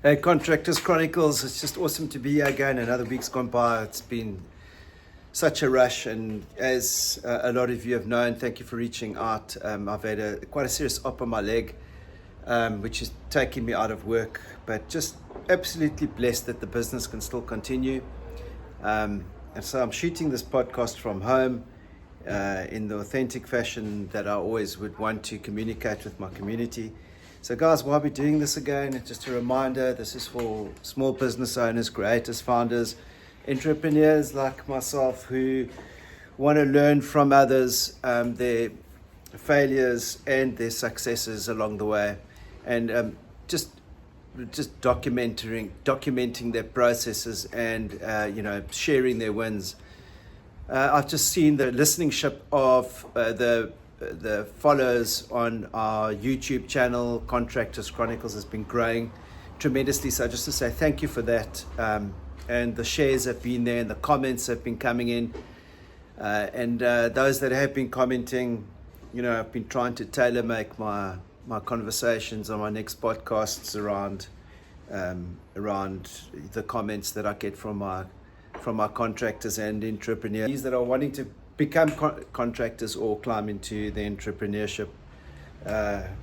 Hey, Contractors Chronicles, it's just awesome to be here again. Another week's gone by. It's been such a rush, and as a lot of you have known, thank you for reaching out. I've had quite a serious op on my leg, which is taking me out of work, but just absolutely blessed that the business can still continue. And so I'm shooting this podcast from home in the authentic fashion that I always would want to communicate with my community. So guys, why are we doing this again? Just a reminder, this is for small business owners, creators, founders, entrepreneurs like myself who want to learn from others, their failures and their successes along the way, and just documenting their processes and sharing their wins. I've just seen the listenership of the followers on our YouTube channel, Contractors Chronicles, has been growing tremendously. So just to say thank you for that. And the shares have been there and the comments have been coming in. And those that have been commenting, I've been trying to tailor make my conversations on my next podcasts around the comments that I get from my contractors and entrepreneurs that are wanting to become contractors or climb into the entrepreneurship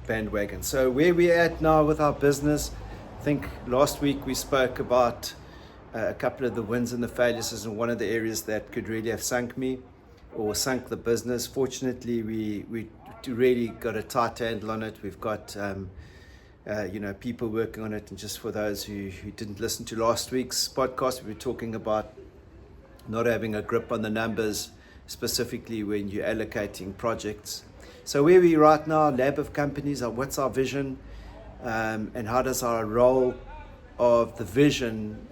bandwagon. So where we're at now with our business, I think last week we spoke about a couple of the wins and the failures, and one of the areas that could really have sunk the business. Fortunately, we really got a tight handle on it. We've got people working on it. And just for those who didn't listen to last week's podcast, we were talking about not having a grip on the numbers, specifically when you're allocating projects. So where we right now, lab of companies, what's our vision, and how does our role of the vision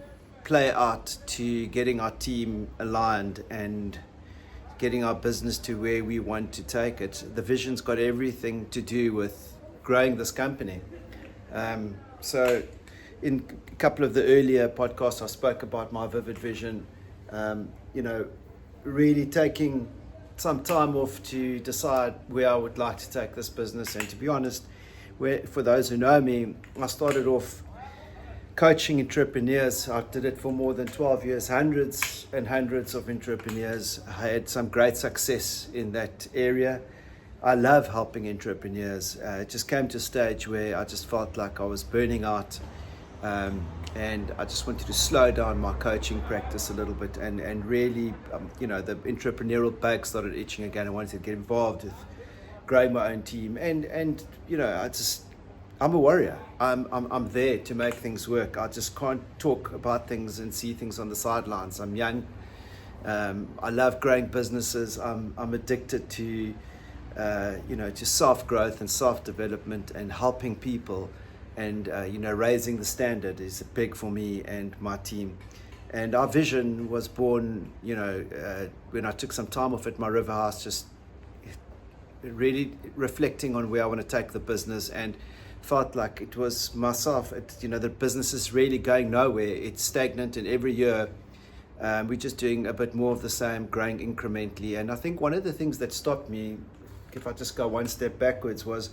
play out to getting our team aligned and getting our business to where we want to take it. The vision's got everything to do with growing this company. So in a couple of the earlier podcasts, I spoke about my vivid vision, really taking some time off to decide where I would like to take this business. And to be honest, for those who know me, I started off coaching entrepreneurs. I did it for more than 12 years, hundreds and hundreds of entrepreneurs. I had some great success in that area. I love helping entrepreneurs. It just came to a stage where I just felt like I was burning out. And I just wanted to slow down my coaching practice a little bit and really, the entrepreneurial bug started itching again. I wanted to get involved with growing my own team. And I'm a warrior. I'm there to make things work. I just can't talk about things and see things on the sidelines. I'm young. I love growing businesses. I'm addicted to, to self-growth and self-development and helping people. And, raising the standard is big for me and my team. And our vision was born, when I took some time off at my river house, just really reflecting on where I want to take the business, and felt like it was myself. The business is really going nowhere. It's stagnant, and every year we're just doing a bit more of the same, growing incrementally. And I think one of the things that stopped me, if I just go one step backwards, was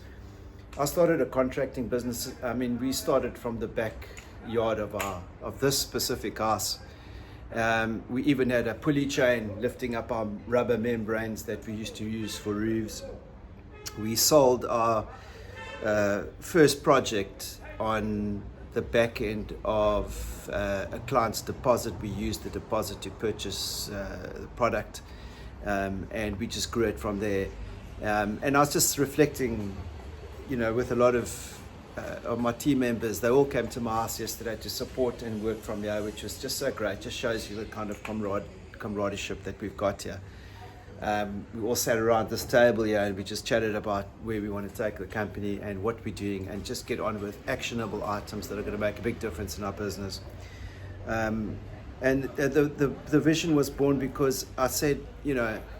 I started a contracting business. We started from the backyard of this specific house. We even had a pulley chain lifting up our rubber membranes that we used to use for roofs. We sold our first project on the back end of a client's deposit. We used the deposit to purchase the product, and we just grew it from there. And I was just reflecting, with a lot of my team members. They all came to my house yesterday to support and work from here, which was just so great. Just shows you the kind of camaraderie that we've got here. We all sat around this table here and we just chatted about where we want to take the company and what we're doing, and just get on with actionable items that are going to make a big difference in our business. And the vision was born because I said,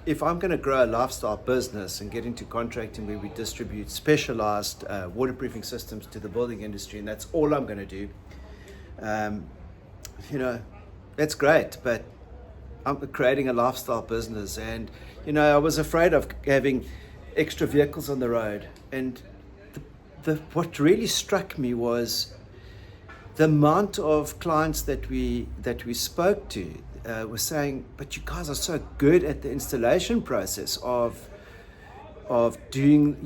if I'm going to grow a lifestyle business and get into contracting where we distribute specialized waterproofing systems to the building industry, and that's all I'm going to do, that's great. But I'm creating a lifestyle business, and I was afraid of having extra vehicles on the road. And what really struck me was the amount of clients that we spoke to were saying, but you guys are so good at the installation process of doing,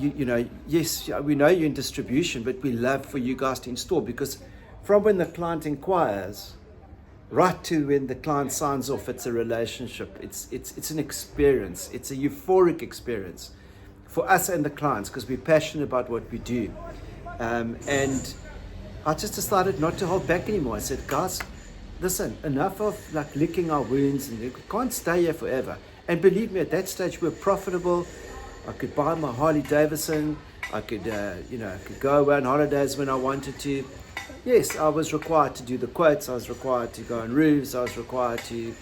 yes, we know you're in distribution, but we love for you guys to install, because from when the client inquires right to when the client signs off, it's a relationship. It's an experience. It's a euphoric experience for us and the clients, because we're passionate about what we do. And I just decided not to hold back anymore. I said, guys, listen, enough of like licking our wounds, and we can't stay here forever. And believe me, at that stage, we were profitable. I could buy my Harley Davidson. I could, I could go away on holidays when I wanted to. Yes, I was required to do the quotes. I was required to go on roofs. I was required to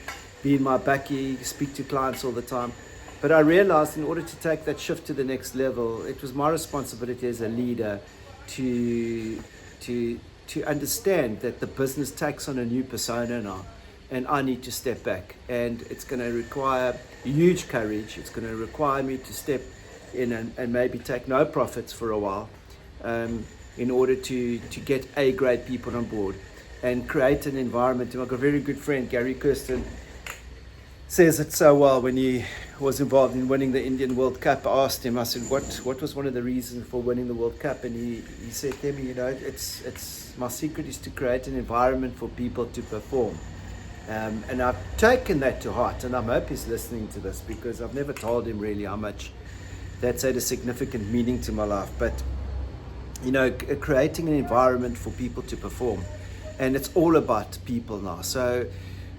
be in my baccy, speak to clients all the time. But I realized in order to take that shift to the next level, it was my responsibility as a leader to understand that the business takes on a new persona now, and I need to step back. And it's going to require huge courage. It's going to require me to step in and maybe take no profits for a while, in order to get A-grade people on board and create an environment. And I've got a very good friend, Gary Kirsten, says it so well. When he was involved in winning the Indian World Cup, I asked him, I said, what was one of the reasons for winning the World Cup? And he said to me, it's my secret is to create an environment for people to perform. And I've taken that to heart, and I hope he's listening to this, because I've never told him really how much that's had a significant meaning to my life. But creating an environment for people to perform, and it's all about people now. So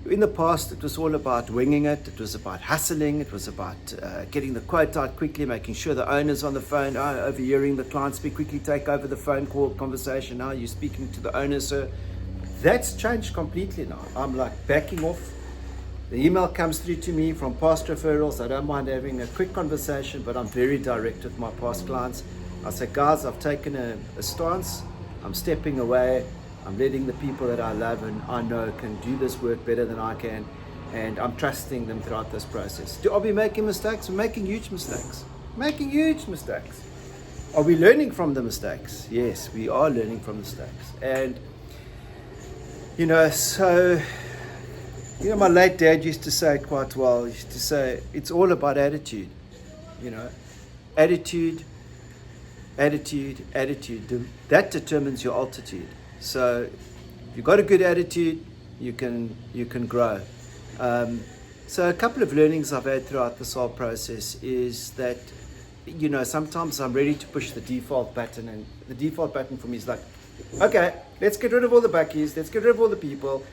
in the past, it was all about winging it. It was about hustling. It was about getting the quote out quickly, making sure the owner's on the phone, overhearing the client speak, quickly take over the phone call conversation. Now you're speaking to the owner, sir. That's changed completely now. I'm like backing off. The email comes through to me from past referrals. I don't mind having a quick conversation, but I'm very direct with my past clients. I say, guys, I've taken a stance. I'm stepping away. I'm letting the people that I love and I know can do this work better than I can, and I'm trusting them throughout this process. Are we making mistakes? We're making huge mistakes. Making huge mistakes. Are we learning from the mistakes? Yes, we are learning from mistakes. And, my late dad used to say it quite well. He used to say, it's all about attitude. Attitude. That determines your altitude. So if you've got a good attitude, you can grow. So a couple of learnings I've had throughout this whole process is that, sometimes I'm ready to push the default button, and the default button for me is like, okay, let's get rid of all the backies, let's get rid of all the people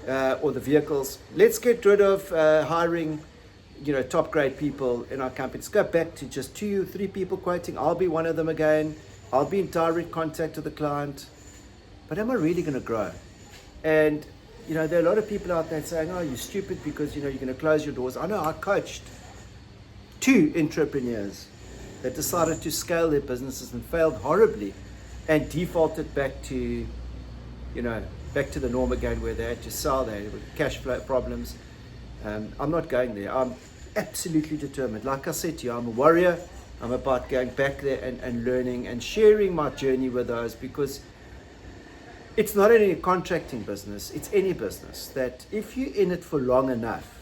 or the vehicles, let's get rid of hiring top grade people in our company. Let's go back to just 2 or 3 people quoting. I'll be one of them again. I'll be in direct contact with the client. But am I really going to grow? And, there are a lot of people out there saying, oh, you're stupid because, you're going to close your doors. I know I coached 2 entrepreneurs that decided to scale their businesses and failed horribly and defaulted back to the norm again, where they had to sell, they had cash flow problems. I'm not going there. I'm absolutely determined. Like I said to you, I'm a warrior. I'm about going back there and learning and sharing my journey with those, because it's not only a contracting business, it's any business that if you're in it for long enough,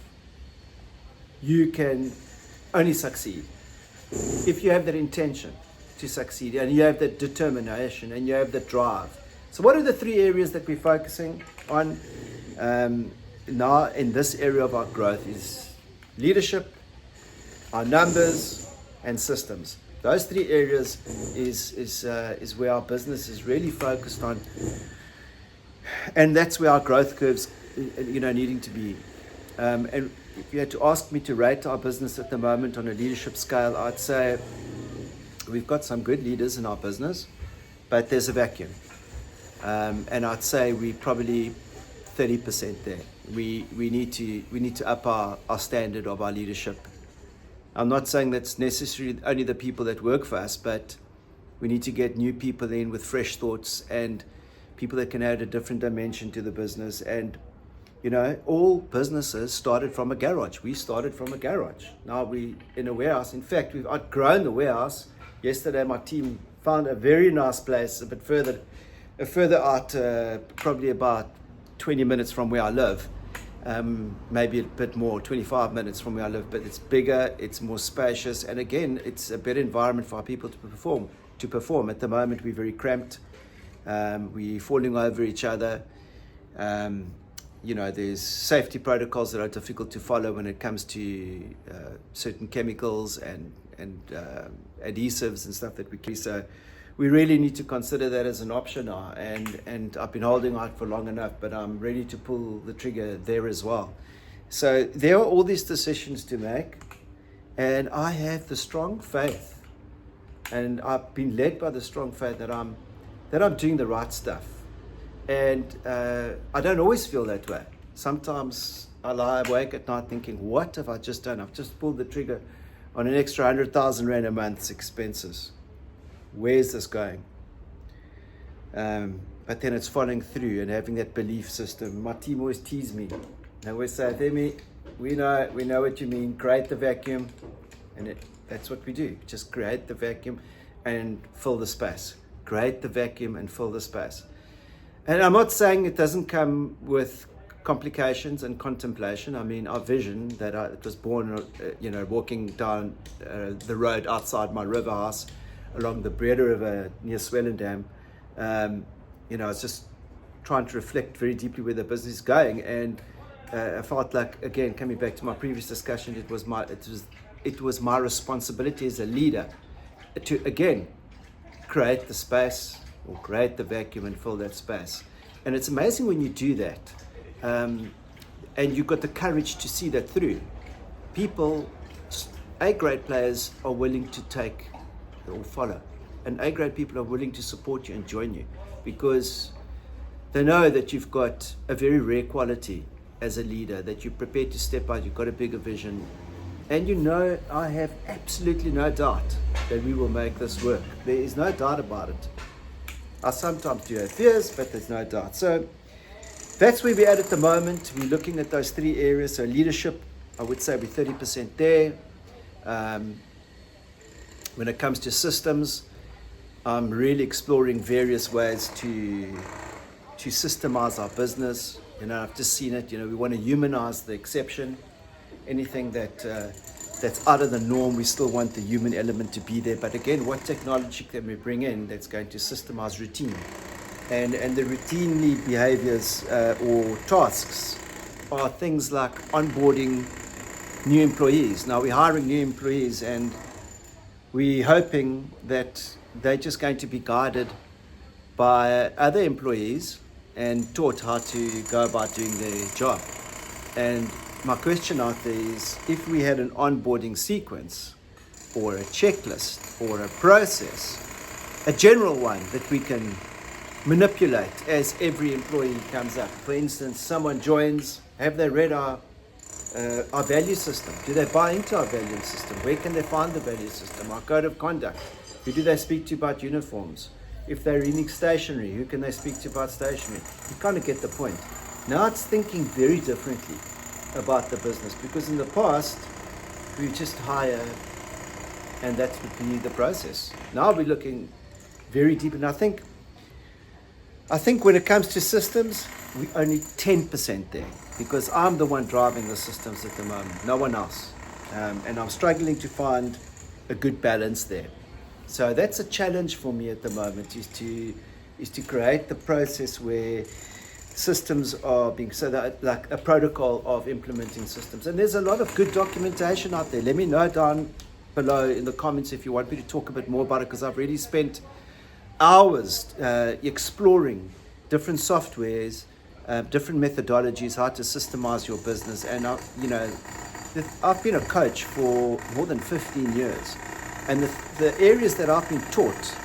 you can only succeed. If you have that intention to succeed, and you have that determination, and you have that drive. So what are the 3 areas that we're focusing on now in this area of our growth? Is leadership, our numbers, and systems. Those 3 areas is where our business is really focused on, and that's where our growth curves, needing to be. And if you had to ask me to rate our business at the moment on a leadership scale, I'd say we've got some good leaders in our business, but there's a vacuum. And I'd say we're probably 30% there. We need to up our standard of our leadership. I'm not saying that's necessarily only the people that work for us, but we need to get new people in with fresh thoughts and people that can add a different dimension to the business. And all businesses started from a garage. We started from a garage. Now we in a warehouse. In fact, we've outgrown the warehouse. Yesterday my team found a very nice place a bit further further out, probably about 20 minutes from where I live, maybe a bit more, 25 minutes from where I live, but it's bigger, it's more spacious, and again, it's a better environment for our people to perform. At the moment, we're very cramped. We're falling over each other. There's safety protocols that are difficult to follow when it comes to certain chemicals and adhesives and stuff that we carry. So we really need to consider that as an option now. And I've been holding out for long enough, but I'm ready to pull the trigger there as well. So there are all these decisions to make, and I have the strong faith, and I've been led by the strong faith that I'm doing the right stuff. And I don't always feel that way. Sometimes I lie awake at night thinking, what have I just done? I've just pulled the trigger on an extra 100,000 Rand a month's expenses. Where's this going? But then it's following through and having that belief system. My team always tease me. They always say, Demi, we know what you mean. Create the vacuum. And that's what we do. Just create the vacuum and fill the space. Create the vacuum and fill the space. And I'm not saying it doesn't come with complications and contemplation. I mean, our vision that it was born, walking down the road outside my river house along the Breda River near Swellendam. It's just trying to reflect very deeply where the business is going. And I felt like, again, coming back to my previous discussion, it was my responsibility as a leader to, again, create the space, or create the vacuum and fill that space. And it's amazing when you do that, and you've got the courage to see that through. People, A-grade players are willing to take or follow, and A-grade people are willing to support you and join you, because they know that you've got a very rare quality as a leader, that you're prepared to step out, you've got a bigger vision, and I have absolutely no doubt that we will make this work. There is no doubt about it. I sometimes do have fears, but there's no doubt. So that's where we're at the moment. We're looking at those three areas. So leadership, I would say we're 30% there. When it comes to systems, I'm really exploring various ways to systemize our business. I've just seen it. We want to humanize the exception. Anything that's out of the norm, we still want the human element to be there. But again, what technology can we bring in that's going to systemize routine? And the routinely behaviors or tasks are things like onboarding new employees. Now we're hiring new employees, and we're hoping that they're just going to be guided by other employees and taught how to go about doing their job. And my question out there is, if we had an onboarding sequence or a checklist or a process, a general one that we can manipulate as every employee comes up. For instance, someone joins, have they read our value system? Do they buy into our value system? Where can they find the value system? Our code of conduct. Who do they speak to about uniforms? If they're reading stationery, who can they speak to about stationery? You kind of get the point. Now it's thinking very differently about the business, because in the past we just hire and that would be the process. Now we're looking very deep, and I think when it comes to systems, we're only 10% there, because I'm the one driving the systems at the moment, no one else, and I'm struggling to find a good balance there. So that's a challenge for me at the moment, is to create the process where systems are being, so that like a protocol of implementing systems. And there's a lot of good documentation out there. Let me know down below in the comments if you want me to talk a bit more about it, because I've really spent hours exploring different softwares, different methodologies, how to systemize your business. And I've been a coach for more than 15 years, and the areas that I've been taught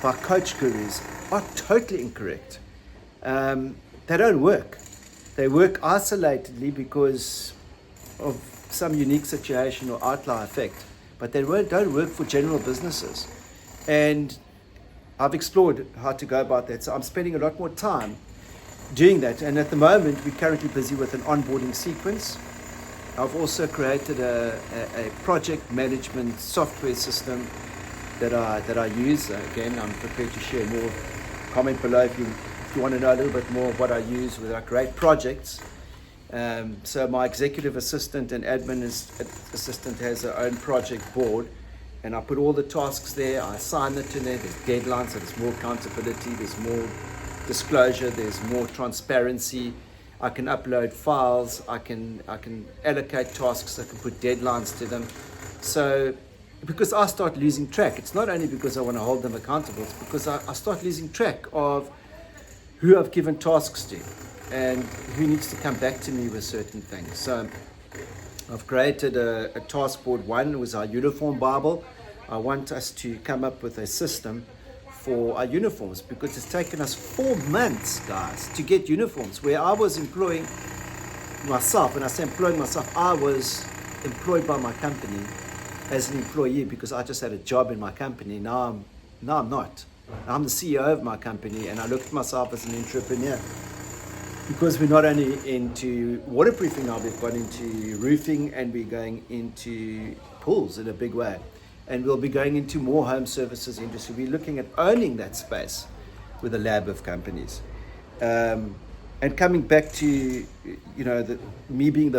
by coach gurus are totally incorrect. They don't work. They work isolatedly because of some unique situation or outlier effect, but they don't work for general businesses. And I've explored how to go about that, so I'm spending a lot more time doing that. And at the moment, we're currently busy with an onboarding sequence. I've also created a project management software system that I use. Again, I'm prepared to share more comment below if you want to know a little bit more of what I use with our great projects. So my executive assistant and admin assistant has her own project board, and I put all the tasks there. I assign it to there. There's deadlines, so there's more accountability, there's more disclosure, there's more transparency. I can upload files, I can allocate tasks, I can put deadlines to them. So because I start losing track, it's not only because I want to hold them accountable, it's because I start losing track of who I've given tasks to and who needs to come back to me with certain things. So I've created a task board. One was our uniform Bible. I want us to come up with a system for our uniforms, because it's taken us 4 months, guys, to get uniforms. Where I was employing myself, and I say employing myself, I was employed by my company as an employee because I just had a job in my company. Now I'm not. I'm the CEO of my company, and I look at myself as an entrepreneur, because we're not only into waterproofing now, we've got into roofing, and we're going into pools in a big way. And we'll be going into more home services industry. We're looking at owning that space with a lab of companies. And coming back to, me being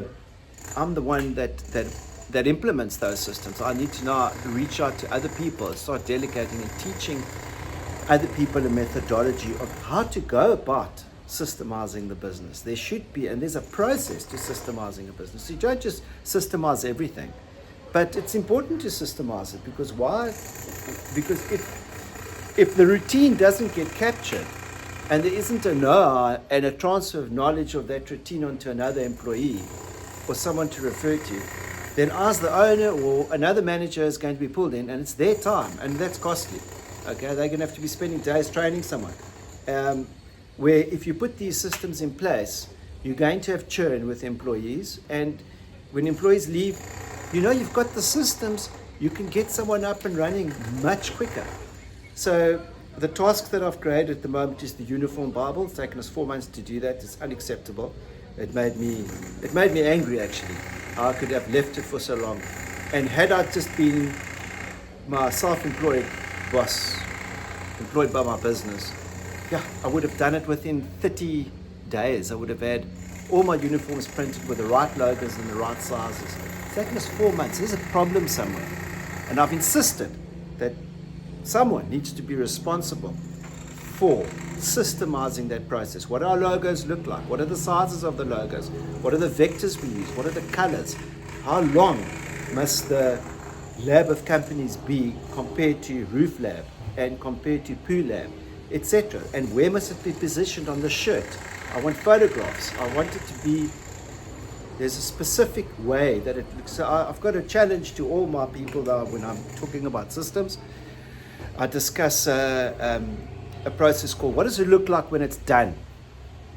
I'm the one that implements those systems. I need to now reach out to other people and start delegating and teaching other people a methodology of how to go about systemizing the business. There should be, and there's a process to systemizing a business. You don't just systemize everything. But it's important to systemize it, because why? Because if the routine doesn't get captured, and there isn't a know-how and a transfer of knowledge of that routine onto another employee or someone to refer to, then as the owner or another manager is going to be pulled in, and it's their time, and that's costly. Okay, they're going to have to be spending days training someone. Where if you put these systems in place, you're going to have churn with employees, and when employees leave, you've got the systems, you can get someone up and running much quicker. So the task that I've created at the moment is the uniform Bible. It's taken us 4 months to do that. It's unacceptable. It made me angry, actually. I could have left it for so long. And had I just been my self-employed boss, employed by my business, I would have done it within 30 days. I would have had all my uniforms printed with the right logos and the right sizes. It's taken us 4 months. There's a problem somewhere. And I've insisted that someone needs to be responsible for systemizing that process. What do our logos look like? What are the sizes of the logos? What are the vectors we use? What are the colors? How long must the lab of companies be compared to roof lab and compared to pool lab, etc.? And where must it be positioned on the shirt? I want photographs. I want it to be, there's a specific way that it looks. So I've got a challenge to all my people that when I'm talking about systems, I discuss a process called, what does it look like when it's done?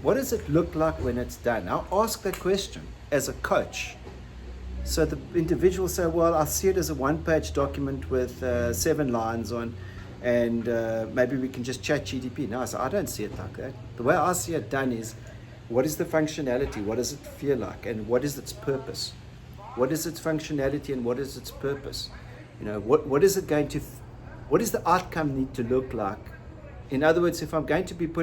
What does it look like when it's done? I'll ask that question as a coach. So the individual say, well, I see it as a one-page document with 7 lines on, and maybe we can just chat GDP. No, I don't see it like that. The way I see it done is, what is the functionality? What does it feel like? And what is its purpose? What is its functionality and what is its purpose? What is it going to, what does the outcome need to look like? In other words, if I'm going to be if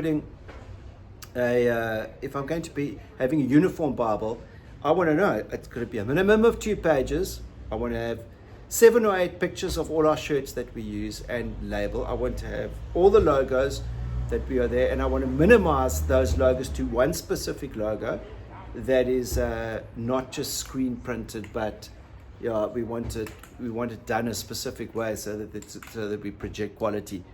I'm going to be having a uniform Bible, I want to know it's going to be a minimum of 2 pages. I want to have 7 or 8 pictures of all our shirts that we use and label. I want to have all the logos that we are there, and I want to minimize those logos to one specific logo that is not just screen printed, but we want it done a specific way so that we project quality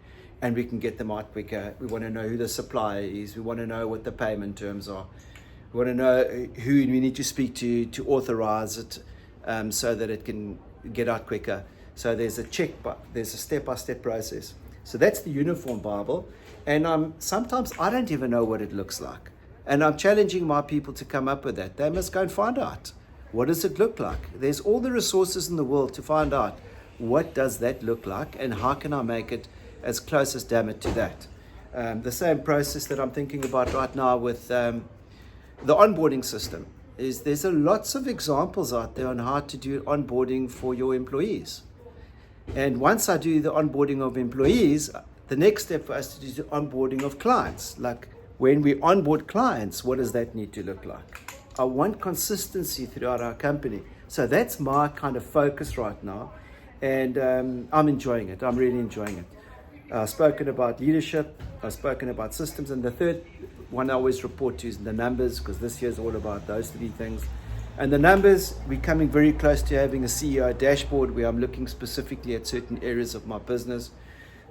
and we can get them out quicker. We want to know who the supplier is. We want to know what the payment terms are. We want to know who we need to speak to authorize it, so that it can get out quicker. So there's a step-by-step process. So that's the uniform Bible. And sometimes I don't even know what it looks like. And I'm challenging my people to come up with that. They must go and find out. What does it look like? There's all the resources in the world to find out what does that look like and how can I make it as close as damn it to that. The same process that I'm thinking about right now with the onboarding system is there's lots of examples out there on how to do onboarding for your employees. And once I do the onboarding of employees, the next step for us to do is the onboarding of clients. Like when we onboard clients, what does that need to look like? I want consistency throughout our company. So that's my kind of focus right now. And I'm enjoying it. I'm really enjoying it. I've spoken about leadership. I've spoken about systems. And the third one I always report to is the numbers, because this year is all about those three things. And the numbers, we're coming very close to having a CEO dashboard where I'm looking specifically at certain areas of my business.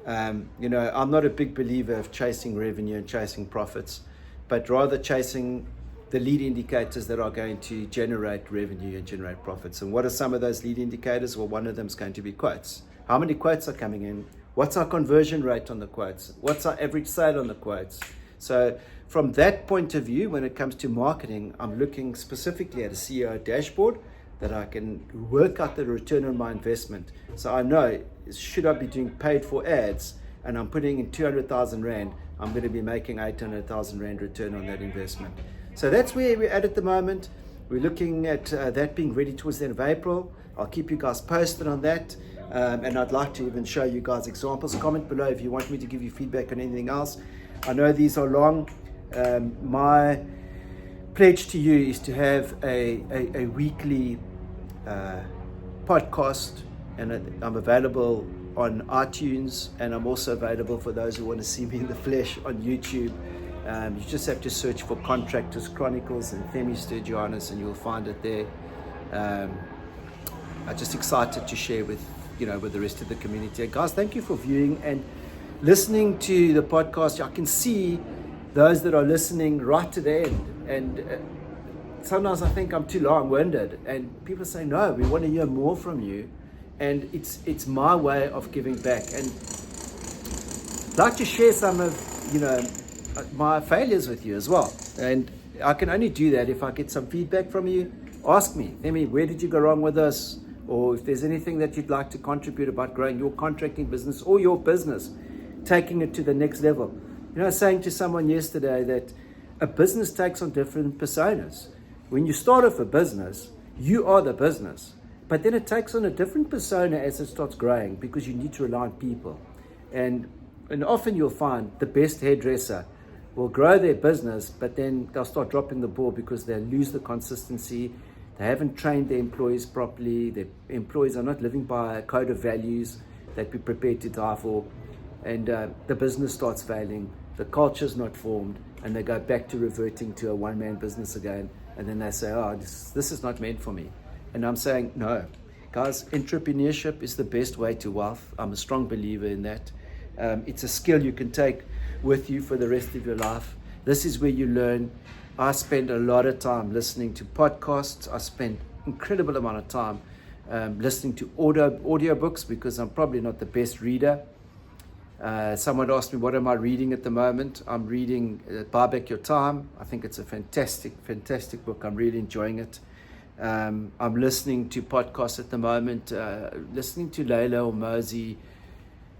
I'm not a big believer of chasing revenue and chasing profits, but rather chasing the lead indicators that are going to generate revenue and generate profits. And what are some of those lead indicators? Well, one of them is going to be quotes. How many quotes are coming in? What's our conversion rate on the quotes? What's our average sale on the quotes? So from that point of view, when it comes to marketing, I'm looking specifically at a CEO dashboard that I can work out the return on my investment. So I know, should I be doing paid for ads and I'm putting in 200,000 Rand, I'm going to be making 800,000 Rand return on that investment. So that's where we're at the moment. We're looking at that being ready towards the end of April. I'll keep you guys posted on that. And I'd like to even show you guys examples. Comment below if you want me to give you feedback on anything else. I know these are long. My pledge to you is to have a weekly podcast, and I'm available on iTunes, and I'm also available for those who want to see me in the flesh on YouTube. You just have to search for Contractors Chronicles and Themi Sturgianus and you'll find it there. I'm just excited to share with the rest of the community. And guys, thank you for viewing and listening to the podcast. I can see those that are listening right to the end, and sometimes I think I'm too long-winded, and people say, no, we want to hear more from you. And it's my way of giving back, and I'd like to share some of my failures with you as well. And I can only do that if I get some feedback from you. Ask me, Themi, where did you go wrong with us? Or if there's anything that you'd like to contribute about growing your contracting business or your business, taking it to the next level. I was saying to someone yesterday that a business takes on different personas. When you start off a business, you are the business, but then it takes on a different persona as it starts growing, because you need to rely on people. And often you'll find the best hairdresser will grow their business, but then they'll start dropping the ball because they lose the consistency. They haven't trained their employees properly. Their employees are not living by a code of values that we're prepared to die for. And the business starts failing. The culture's not formed, and they go back to reverting to a one-man business again. And then they say, oh, this is not meant for me. And I'm saying, no, guys, entrepreneurship is the best way to wealth. I'm a strong believer in that. It's a skill you can take with you for the rest of your life. This is where you learn. I spend a lot of time listening to podcasts. I spend incredible amount of time listening to audiobooks, because I'm probably not the best reader. Someone asked me, what am I reading at the moment? I'm reading Buy Back Your Time. I think it's a fantastic book. I'm really enjoying it. I'm listening to podcasts at the moment, listening to Layla Hormozi,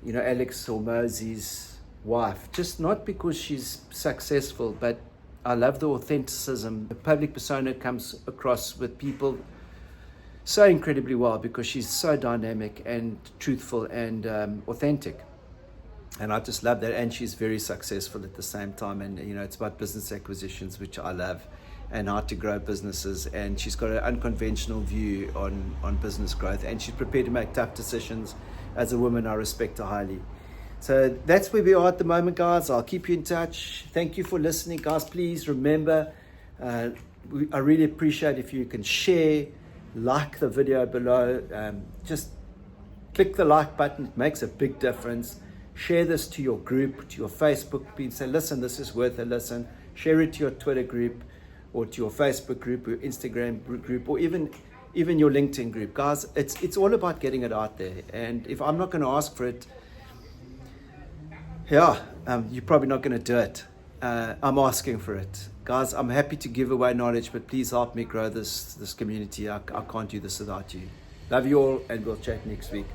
Alex Hormozi's wife, just not because she's successful, but I love the authenticism. The public persona comes across with people so incredibly well, because she's so dynamic and truthful and authentic. And I just love that. And she's very successful at the same time. And, it's about business acquisitions, which I love, and how to grow businesses. And she's got an unconventional view on business growth. And she's prepared to make tough decisions. As a woman, I respect her highly. So that's where we are at the moment, guys. I'll keep you in touch. Thank you for listening, guys. Please remember, I really appreciate if you can share, like the video below. Just click the like button. It makes a big difference. Share this to your group, to your Facebook group. Say, listen, this is worth a listen. Share it to your Twitter group, or to your Facebook group, or Instagram group, or even your LinkedIn group. Guys, it's all about getting it out there. And if I'm not going to ask for it, you're probably not going to do it. I'm asking for it. Guys, I'm happy to give away knowledge, but please help me grow this community. I can't do this without you. Love you all, and we'll chat next week.